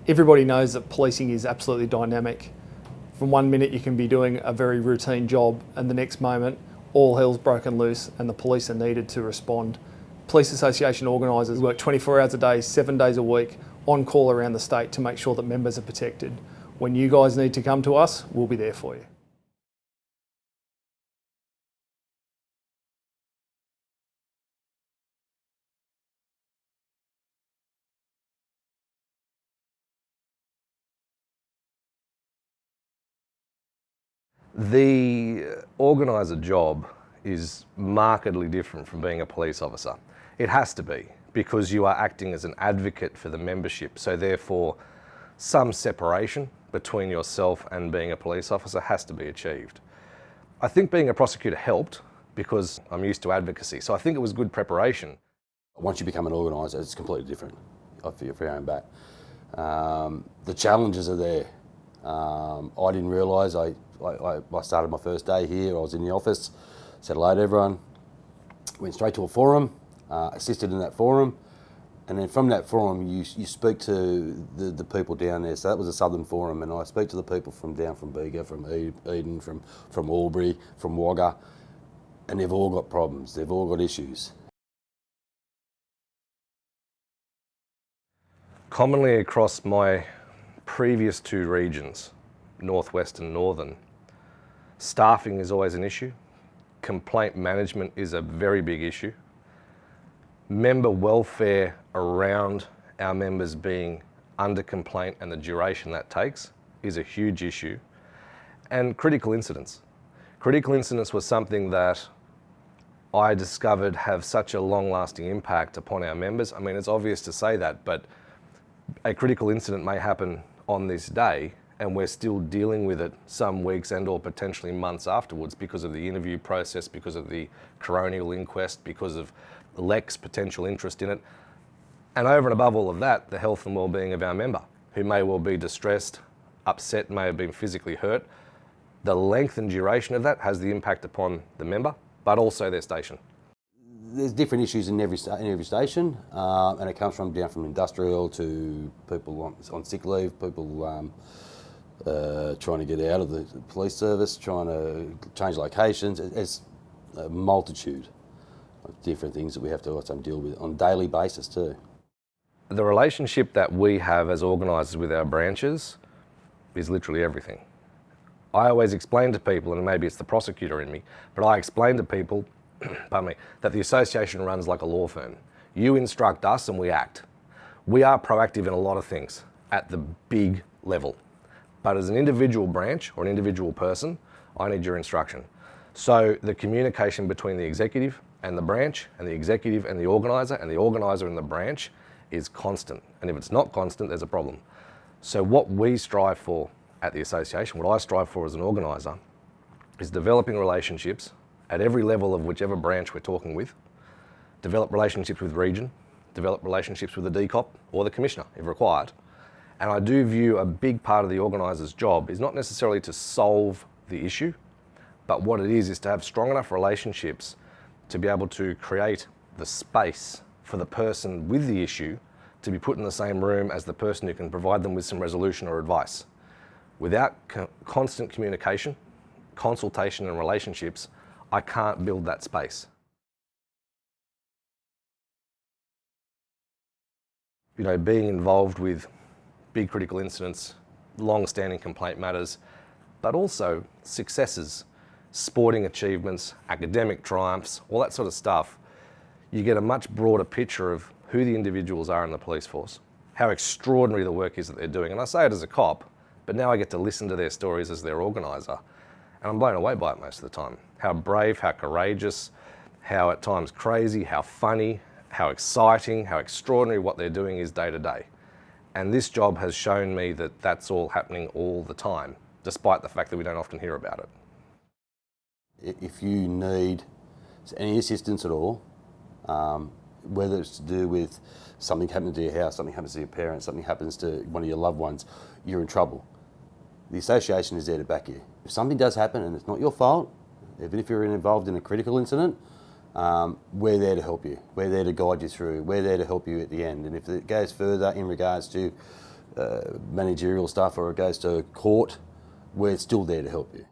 Everybody knows that policing is absolutely dynamic. From one minute you can be doing a very routine job and the next moment all hell's broken loose and the police are needed to respond. Police Association Organisers work 24 hours a day, 7 days a week, on call around the state to make sure that members are protected. When you guys need to come to us, we'll be there for you. The organiser job is markedly different from being a police officer. It has to be, because you are acting as an advocate for the membership, so therefore some separation between yourself and being a police officer has to be achieved. I think being a prosecutor helped because I'm used to advocacy, so I think it was good preparation. Once you become an organiser, it's completely different for your own back. The challenges are there. I didn't realise, I started my first day here, I was in the office, said hello to everyone, went straight to a forum, assisted in that forum, and then from that forum you speak to the people down there. So that was a southern forum, and I speak to the people from Bega, from Eden, from Albury, from Wagga, and they've all got problems, they've all got issues. Commonly across my previous two regions, Northwest and Northern, staffing is always an issue. Complaint management is a very big issue. Member welfare around our members being under complaint and the duration that takes is a huge issue. And critical incidents. Critical incidents was something that I discovered have such a long-lasting impact upon our members. I mean, it's obvious to say that, but a critical incident may happen on this day and we're still dealing with it some weeks and or potentially months afterwards because of the interview process, because of the coronial inquest, because of Lex potential interest in it. And over and above all of that, the health and well-being of our member, who may well be distressed, upset, may have been physically hurt. The length and duration of that has the impact upon the member, but also their station. There's different issues in every station, and it comes down from industrial to people on sick leave, people trying to get out of the police service, trying to change locations. It's a multitude of different things that we have to deal with on a daily basis too. The relationship that we have as organisers with our branches is literally everything. I always explain to people, and maybe it's the prosecutor in me, but I explain to people pardon me, that the association runs like a law firm. You instruct us and we act. We are proactive in a lot of things at the big level. But as an individual branch or an individual person, I need your instruction. So the communication between the executive and the branch, and the executive and the organiser, and the organiser and the branch is constant. And if it's not constant, there's a problem. So what we strive for at the association, what I strive for as an organiser, is developing relationships at every level of whichever branch we're talking with, develop relationships with region, develop relationships with the DCOP or the Commissioner if required. And I do view a big part of the organiser's job is not necessarily to solve the issue, but what it is to have strong enough relationships to be able to create the space for the person with the issue to be put in the same room as the person who can provide them with some resolution or advice. Without constant communication, consultation and relationships, I can't build that space. You know, being involved with big critical incidents, long-standing complaint matters, but also successes, sporting achievements, academic triumphs, all that sort of stuff, you get a much broader picture of who the individuals are in the police force, how extraordinary the work is that they're doing. And I say it as a cop, but now I get to listen to their stories as their organiser, and I'm blown away by it most of the time. How brave, how courageous, how at times crazy, how funny, how exciting, how extraordinary what they're doing is day to day. And this job has shown me that that's all happening all the time, despite the fact that we don't often hear about it. If you need any assistance at all, whether it's to do with something happening to your house, something happens to your parents, something happens to one of your loved ones, you're in trouble. The association is there to back you. If something does happen and it's not your fault, even if you're involved in a critical incident, we're there to help you. We're there to guide you through. We're there to help you at the end. And if it goes further in regards to managerial stuff or it goes to court, we're still there to help you.